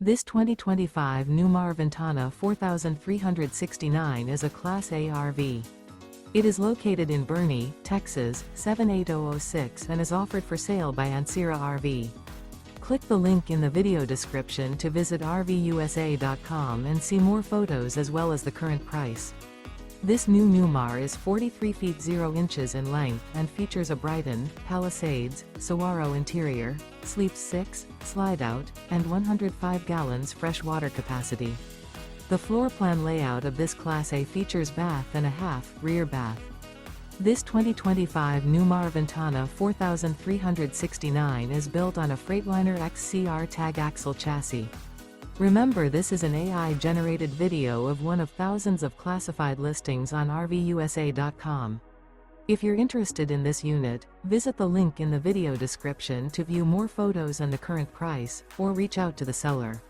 This 2025 Newmar Ventana 4369 is a Class A RV. It is located in Boerne, Texas, 78006 and is offered for sale by Ancira RV. Click the link in the video description to visit RVUSA.com and see more photos as well as the current price. This new Newmar is 43 feet 0 inches in length and features a Brighton, Palisades, Saguaro interior, sleeps 6, Slideout, and 105 gallons fresh water capacity. The floor plan layout of this Class A features bath and a half rear bath. This 2025 Newmar Ventana 4369 is built on a Freightliner XCR Tag Axle chassis. Remember, this is an AI-generated video of one of thousands of classified listings on RVUSA.com. If you're interested in this unit, visit the link in the video description to view more photos and the current price, or reach out to the seller.